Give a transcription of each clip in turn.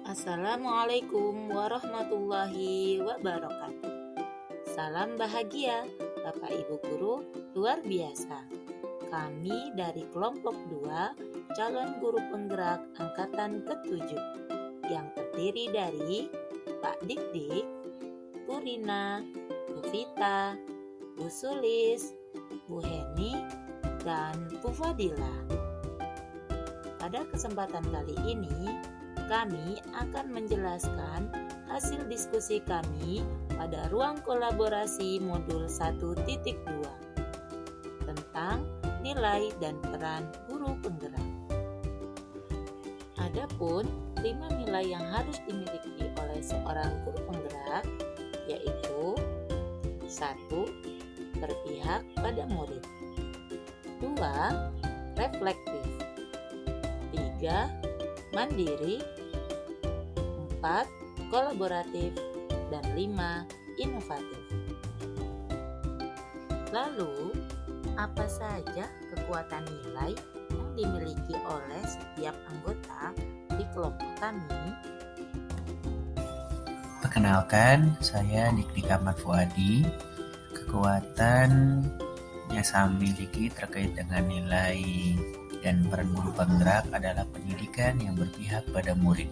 Assalamualaikum warahmatullahi wabarakatuh. Salam bahagia Bapak Ibu Guru luar biasa. Kami dari kelompok 2 calon guru penggerak angkatan ke-7 yang terdiri dari Pak Dik-Dik, Bu Rina, Bu Vita, Bu Sulis, Bu Heni, dan Bu Fadila. Pada kesempatan kali ini, kami akan menjelaskan hasil diskusi kami pada ruang kolaborasi modul 1.2 tentang nilai dan peran guru penggerak. Adapun 5 nilai yang harus dimiliki oleh seorang guru penggerak yaitu 1. Berpihak pada murid, 2. Reflektif, 3. Mandiri, 4. Kolaboratif, dan 5. Inovatif. Lalu, apa saja kekuatan nilai yang dimiliki oleh setiap anggota di kelompok kami? Perkenalkan, saya Dik-Dik Ahmad Fuadi. Kekuatan yang saya miliki terkait dengan nilai dan peran guru penggerak adalah pendidikan yang berpihak pada murid.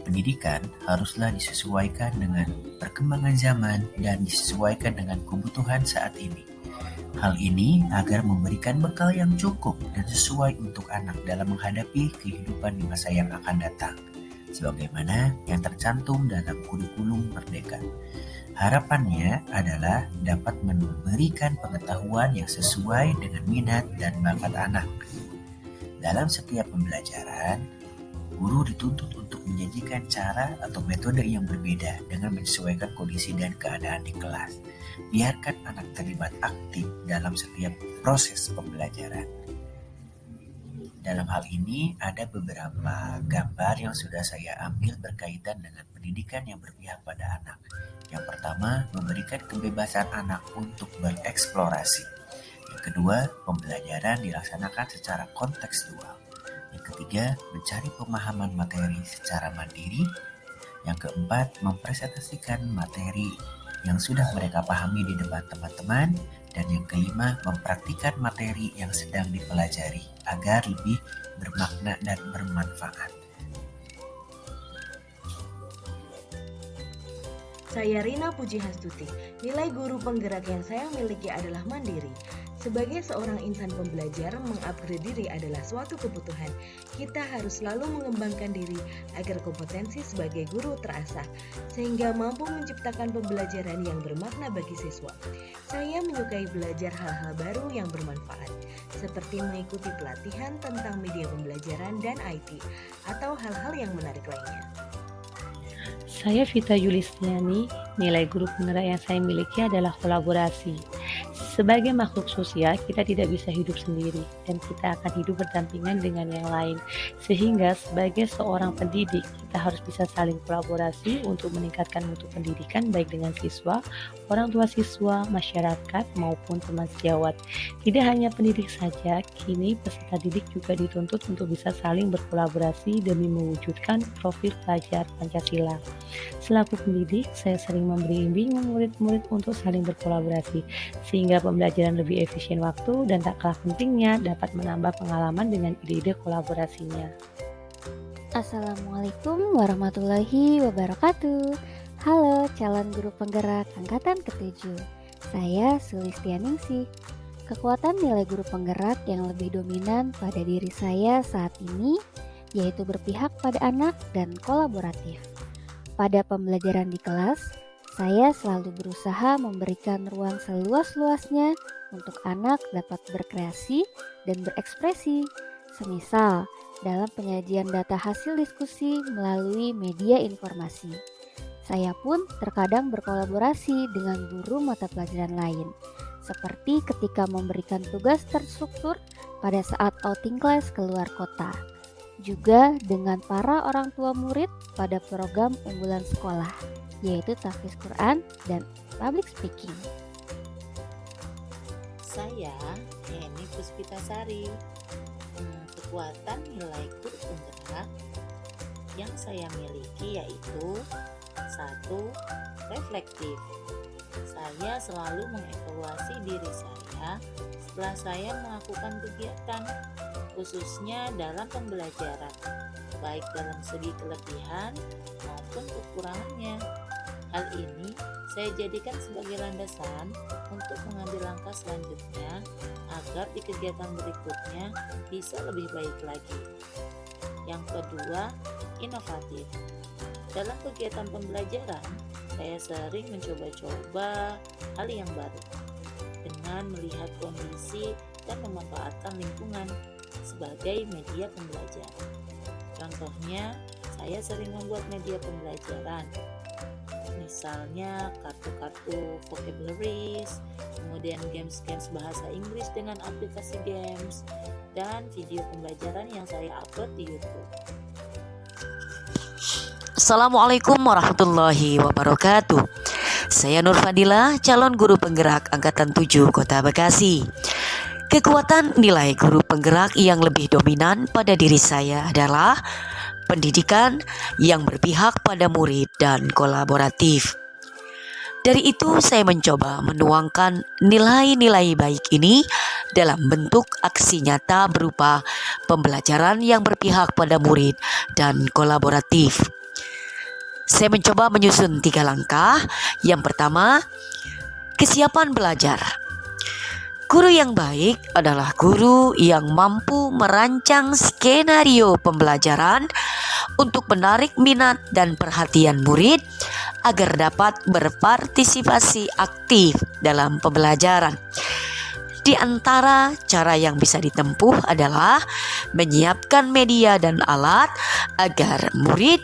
Pendidikan haruslah disesuaikan dengan perkembangan zaman dan disesuaikan dengan kebutuhan saat ini. Hal ini agar memberikan bekal yang cukup dan sesuai untuk anak dalam menghadapi kehidupan di masa yang akan datang, sebagaimana yang tercantum dalam kurikulum Merdeka. Harapannya adalah dapat memberikan pengetahuan yang sesuai dengan minat dan bakat anak. Dalam setiap pembelajaran, guru dituntut untuk menyajikan cara atau metode yang berbeda dengan menyesuaikan kondisi dan keadaan di kelas. Biarkan anak terlibat aktif dalam setiap proses pembelajaran. Dalam hal ini, ada beberapa gambar yang sudah saya ambil berkaitan dengan pendidikan yang berpihak pada anak. Yang pertama, memberikan kebebasan anak untuk bereksplorasi. Yang kedua, pembelajaran dilaksanakan secara kontekstual. Yang ketiga, mencari pemahaman materi secara mandiri. Yang keempat, mempresentasikan materi yang sudah mereka pahami di depan teman-teman. Dan yang kelima, mempraktikkan materi yang sedang dipelajari agar lebih bermakna dan bermanfaat. Saya Rina Puji Hastuti. Nilai guru penggerak yang saya miliki adalah mandiri. Sebagai seorang insan pembelajar, mengupgrade diri adalah suatu kebutuhan. Kita harus selalu mengembangkan diri agar kompetensi sebagai guru terasah, sehingga mampu menciptakan pembelajaran yang bermakna bagi siswa. Saya menyukai belajar hal-hal baru yang bermanfaat, seperti mengikuti pelatihan tentang media pembelajaran dan IT, atau hal-hal yang menarik lainnya. Saya Vita Yulistiani, nilai guru penggerak yang saya miliki adalah kolaborasi. Sebagai makhluk sosial, kita tidak bisa hidup sendiri dan kita akan hidup berdampingan dengan yang lain. Sehingga sebagai seorang pendidik, kita harus bisa saling kolaborasi untuk meningkatkan mutu pendidikan baik dengan siswa, orang tua siswa, masyarakat, maupun teman sejawat. Tidak hanya pendidik saja, kini peserta didik juga dituntut untuk bisa saling berkolaborasi demi mewujudkan profil pelajar Pancasila. Selaku pendidik, saya sering memberi bimbingan murid-murid untuk saling berkolaborasi, sehingga pembelajaran lebih efisien waktu dan tak kalah pentingnya dapat menambah pengalaman dengan ide-ide kolaborasinya. Assalamualaikum warahmatullahi wabarakatuh. Halo calon guru penggerak angkatan ke-7. Saya Sulistianingsih. Kekuatan nilai guru penggerak yang lebih dominan pada diri saya saat ini yaitu berpihak pada anak dan kolaboratif. Pada pembelajaran di kelas, saya selalu berusaha memberikan ruang seluas-luasnya untuk anak dapat berkreasi dan berekspresi. Semisal, dalam penyajian data hasil diskusi melalui media informasi. Saya pun terkadang berkolaborasi dengan guru mata pelajaran lain, seperti ketika memberikan tugas terstruktur pada saat outing kelas keluar kota. Juga dengan para orang tua murid pada program unggulan sekolah, yaitu tahfiz Quran dan public speaking. Saya Heni Puspitasari. Kekuatan nilai guru penggerak yang saya miliki yaitu 1. Reflektif. Saya selalu mengevaluasi diri saya setelah saya melakukan kegiatan, khususnya dalam pembelajaran, baik dalam segi kelebihan maupun kekurangannya. Hal ini saya jadikan sebagai landasan untuk mengambil langkah selanjutnya agar di kegiatan berikutnya bisa lebih baik lagi. Yang kedua, inovatif. Dalam kegiatan pembelajaran, saya sering mencoba-coba hal yang baru dengan melihat kondisi dan memanfaatkan lingkungan sebagai media pembelajaran. Contohnya, saya sering membuat media pembelajaran, misalnya kartu-kartu vocabularies, kemudian games-games bahasa Inggris dengan aplikasi games, dan video pembelajaran yang saya upload di YouTube. Assalamualaikum warahmatullahi wabarakatuh. Saya Nur Fadila, calon guru penggerak Angkatan 7 Kota Bekasi. Kekuatan nilai guru penggerak yang lebih dominan pada diri saya adalah pendidikan yang berpihak pada murid dan kolaboratif. Dari itu saya mencoba menuangkan nilai-nilai baik ini dalam bentuk aksi nyata berupa pembelajaran yang berpihak pada murid dan kolaboratif. Saya mencoba menyusun 3 langkah. Yang pertama, kesiapan belajar. Guru yang baik adalah guru yang mampu merancang skenario pembelajaran untuk menarik minat dan perhatian murid agar dapat berpartisipasi aktif dalam pembelajaran. Di antara cara yang bisa ditempuh adalah menyiapkan media dan alat agar murid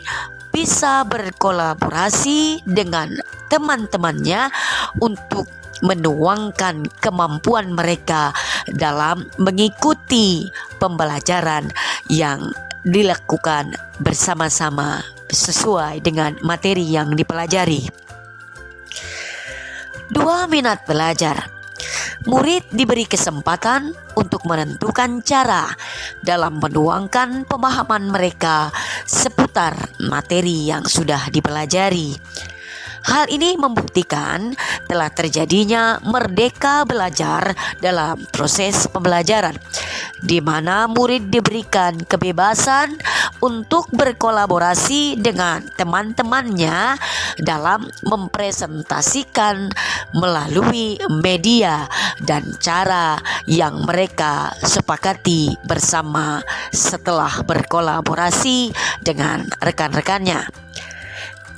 bisa berkolaborasi dengan teman-temannya untuk menuangkan kemampuan mereka dalam mengikuti pembelajaran yang dilakukan bersama-sama sesuai dengan materi yang dipelajari. 2. Minat belajar. Murid diberi kesempatan untuk menentukan cara dalam menuangkan pemahaman mereka seputar materi yang sudah dipelajari. Hal ini membuktikan telah terjadinya merdeka belajar dalam proses pembelajaran, di mana murid diberikan kebebasan untuk berkolaborasi dengan teman-temannya dalam mempresentasikan melalui media dan cara yang mereka sepakati bersama setelah berkolaborasi dengan rekan-rekannya.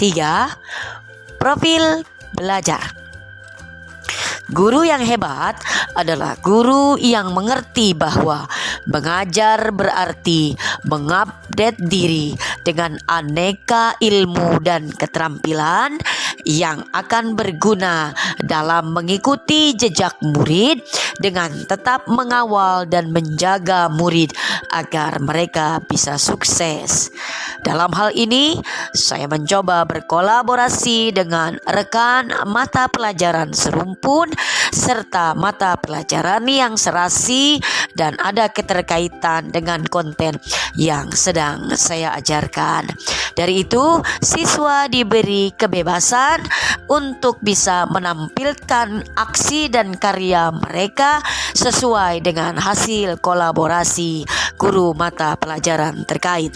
3. Profil belajar. Guru yang hebat adalah guru yang mengerti bahwa mengajar berarti mengupdate diri dengan aneka ilmu dan keterampilan yang akan berguna dalam mengikuti jejak murid dengan tetap mengawal dan menjaga murid agar mereka bisa sukses. Dalam hal ini, saya mencoba berkolaborasi dengan rekan mata pelajaran serumpun serta mata pelajaran yang serasi dan ada keterkaitan dengan konten yang sedang saya ajarkan. Dari itu, siswa diberi kebebasan untuk bisa menampilkan aksi dan karya mereka sesuai dengan hasil kolaborasi guru mata pelajaran terkait.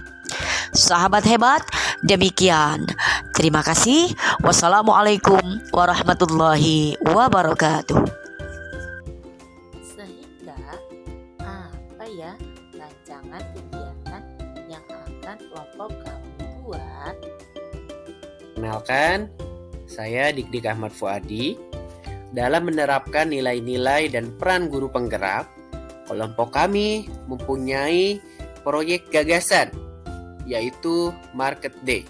Sahabat hebat, demikian. Terima kasih. Wassalamualaikum warahmatullahi wabarakatuh. Sehingga apa ya rancangan kegiatan yang akan kelompok kamu buat? Kenalkan, saya Dik Ahmad Fuadi. Dalam menerapkan nilai-nilai dan peran guru penggerak, kelompok kami mempunyai proyek gagasan, yaitu Market Day.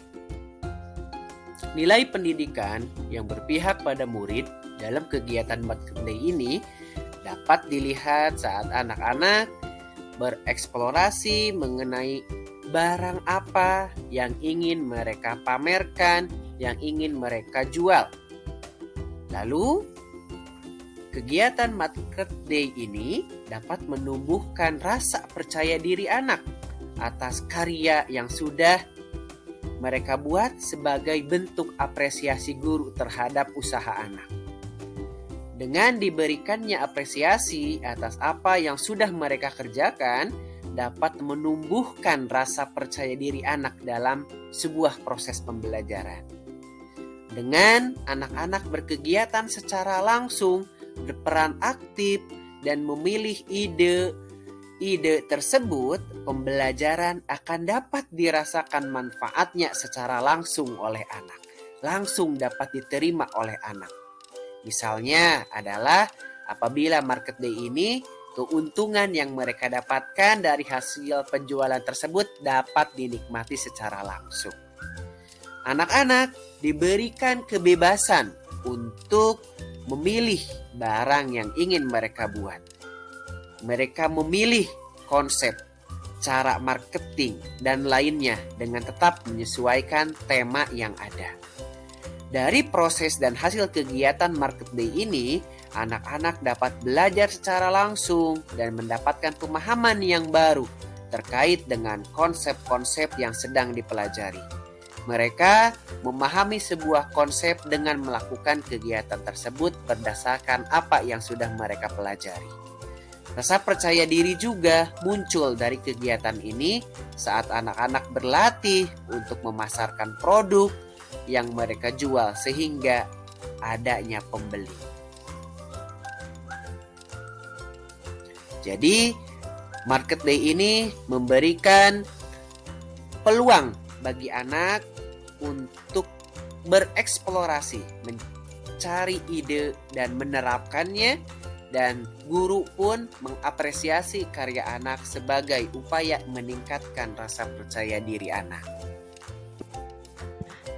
Nilai pendidikan yang berpihak pada murid dalam kegiatan Market Day ini dapat dilihat saat anak-anak bereksplorasi mengenai barang apa yang ingin mereka pamerkan, yang ingin mereka jual. Lalu, kegiatan Market Day ini dapat menumbuhkan rasa percaya diri anak atas karya yang sudah mereka buat sebagai bentuk apresiasi guru terhadap usaha anak. Dengan diberikannya apresiasi atas apa yang sudah mereka kerjakan, dapat menumbuhkan rasa percaya diri anak dalam sebuah proses pembelajaran. Dengan anak-anak berkegiatan secara langsung, berperan aktif, dan memilih ide tersebut, pembelajaran akan dapat dirasakan manfaatnya secara langsung oleh anak, langsung dapat diterima oleh anak. Misalnya adalah apabila market day ini, keuntungan yang mereka dapatkan dari hasil penjualan tersebut dapat dinikmati secara langsung. Anak-anak diberikan kebebasan untuk memilih barang yang ingin mereka buat. Mereka memilih konsep, cara marketing, dan lainnya dengan tetap menyesuaikan tema yang ada. Dari proses dan hasil kegiatan market day ini, anak-anak dapat belajar secara langsung dan mendapatkan pemahaman yang baru terkait dengan konsep-konsep yang sedang dipelajari. Mereka memahami sebuah konsep dengan melakukan kegiatan tersebut berdasarkan apa yang sudah mereka pelajari. Rasa percaya diri juga muncul dari kegiatan ini saat anak-anak berlatih untuk memasarkan produk yang mereka jual sehingga adanya pembeli. Jadi, market day ini memberikan peluang bagi anak untuk bereksplorasi, mencari ide dan menerapkannya, dan guru pun mengapresiasi karya anak sebagai upaya meningkatkan rasa percaya diri anak.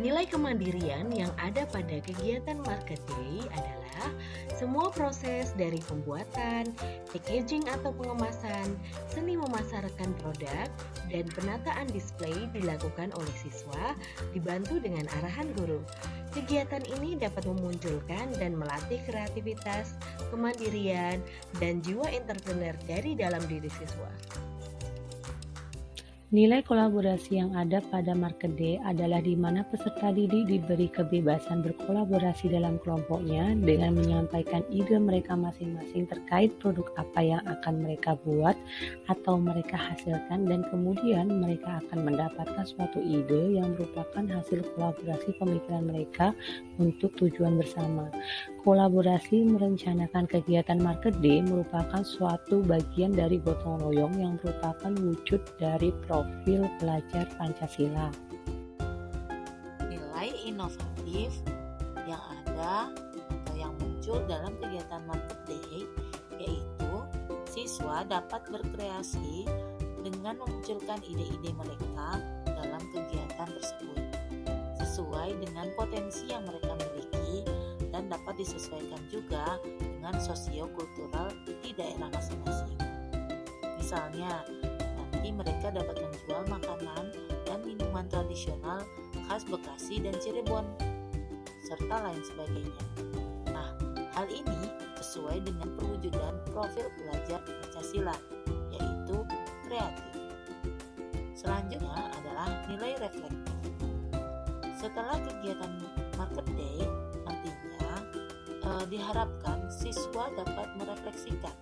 Nilai kemandirian yang ada pada kegiatan market day adalah semua proses dari pembuatan, packaging atau pengemasan, seni memasarkan produk, dan penataan display dilakukan oleh siswa dibantu dengan arahan guru. Kegiatan ini dapat memunculkan dan melatih kreativitas, kemandirian, dan jiwa entrepreneur dari dalam diri siswa. Nilai kolaborasi yang ada pada market day adalah di mana peserta didik diberi kebebasan berkolaborasi dalam kelompoknya dengan menyampaikan ide mereka masing-masing terkait produk apa yang akan mereka buat atau mereka hasilkan, dan kemudian mereka akan mendapatkan suatu ide yang merupakan hasil kolaborasi pemikiran mereka untuk tujuan bersama. Kolaborasi merencanakan kegiatan market day merupakan suatu bagian dari gotong royong yang merupakan wujud dari profil pelajar Pancasila. Nilai inovatif yang ada atau yang muncul dalam kegiatan market day yaitu siswa dapat berkreasi dengan memunculkan ide-ide mereka dalam kegiatan tersebut sesuai dengan potensi yang mereka miliki dan dapat disesuaikan juga dengan sosio-kultural di daerah masing-masing. Misalnya, nanti mereka dapat menjual makanan dan minuman tradisional khas Bekasi dan Cirebon, serta lain sebagainya. Nah, hal ini sesuai dengan perwujudan profil pelajar Pancasila, yaitu kreatif. Selanjutnya adalah nilai reflektif. Setelah kegiatan market day, nantinya diharapkan siswa dapat merefleksikan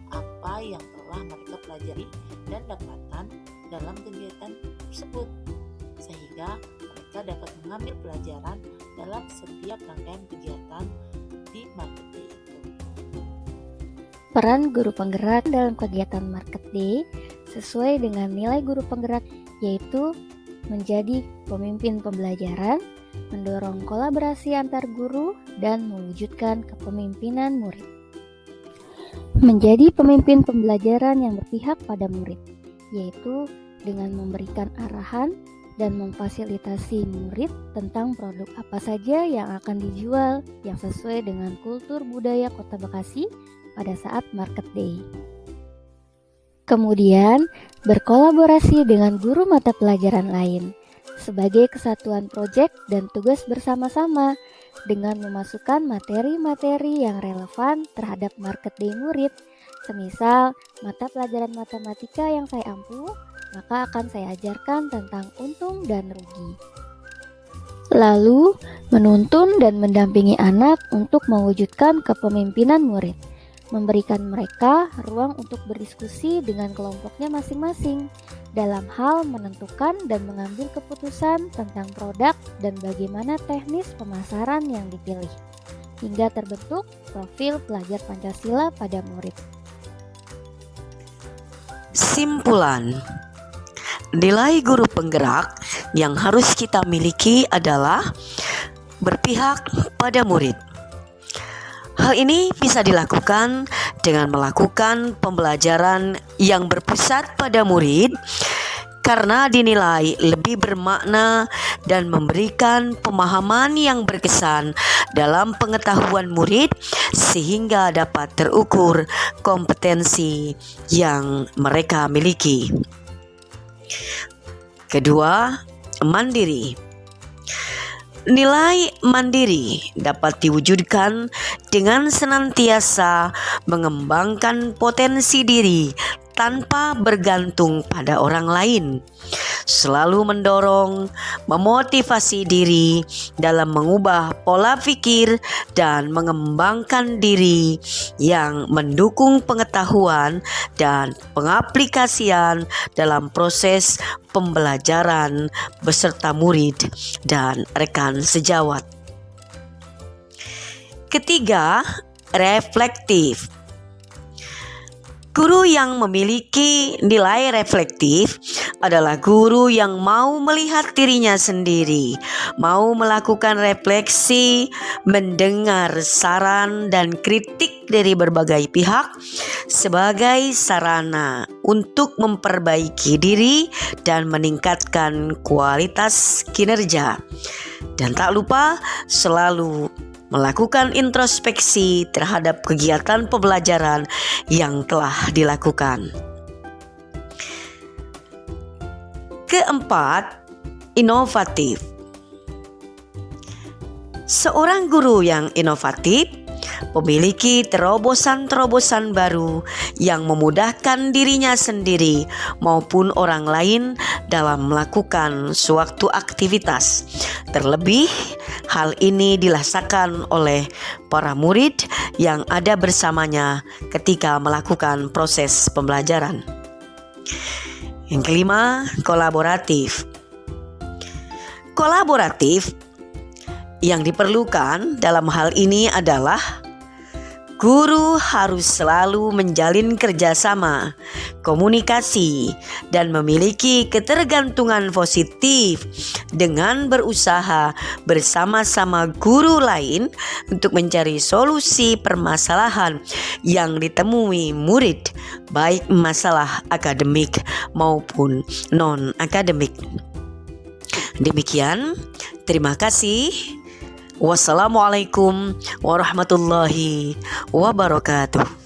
apa yang telah mereka pelajari dan dapatkan dalam kegiatan tersebut, sehingga mereka dapat mengambil pelajaran dalam setiap rangkaian kegiatan di market day itu. Peran guru penggerak dalam kegiatan market day sesuai dengan nilai guru penggerak, yaitu menjadi pemimpin pembelajaran, mendorong kolaborasi antar guru, dan mewujudkan kepemimpinan murid. Menjadi pemimpin pembelajaran yang berpihak pada murid, yaitu dengan memberikan arahan dan memfasilitasi murid tentang produk apa saja yang akan dijual yang sesuai dengan kultur budaya Kota Bekasi pada saat market day. Kemudian, berkolaborasi dengan guru mata pelajaran lain sebagai kesatuan proyek dan tugas bersama-sama dengan memasukkan materi-materi yang relevan terhadap market day murid. Semisal mata pelajaran matematika yang saya ampu, maka akan saya ajarkan tentang untung dan rugi. Lalu, menuntun dan mendampingi anak untuk mewujudkan kepemimpinan murid, memberikan mereka ruang untuk berdiskusi dengan kelompoknya masing-masing dalam hal menentukan dan mengambil keputusan tentang produk dan bagaimana teknis pemasaran yang dipilih, hingga terbentuk profil pelajar Pancasila pada murid. Simpulan, nilai guru penggerak yang harus kita miliki adalah berpihak pada murid. Hal ini bisa dilakukan dengan melakukan pembelajaran yang berpusat pada murid karena dinilai lebih bermakna dan memberikan pemahaman yang berkesan dalam pengetahuan murid sehingga dapat terukur kompetensi yang mereka miliki. Kedua, mandiri. Nilai mandiri dapat diwujudkan dengan senantiasa mengembangkan potensi diri tanpa bergantung pada orang lain, selalu mendorong, memotivasi diri dalam mengubah pola pikir dan mengembangkan diri yang mendukung pengetahuan dan pengaplikasian dalam proses pembelajaran beserta murid dan rekan sejawat. Ketiga, reflektif. Guru yang memiliki nilai reflektif adalah guru yang mau melihat dirinya sendiri, mau melakukan refleksi, mendengar saran dan kritik dari berbagai pihak sebagai sarana untuk memperbaiki diri dan meningkatkan kualitas kinerja. Dan tak lupa selalu melakukan introspeksi terhadap kegiatan pembelajaran yang telah dilakukan. Keempat, inovatif. Seorang guru yang inovatif memiliki terobosan-terobosan baru yang memudahkan dirinya sendiri maupun orang lain dalam melakukan suatu aktivitas. Terlebih, hal ini dirasakan oleh para murid yang ada bersamanya ketika melakukan proses pembelajaran. Yang kelima, kolaboratif. Kolaboratif yang diperlukan dalam hal ini adalah guru harus selalu menjalin kerjasama, komunikasi, dan memiliki ketergantungan positif dengan berusaha bersama-sama guru lain untuk mencari solusi permasalahan yang ditemui murid, baik masalah akademik maupun non-akademik. Demikian, terima kasih. Wassalamualaikum warahmatullahi wabarakatuh.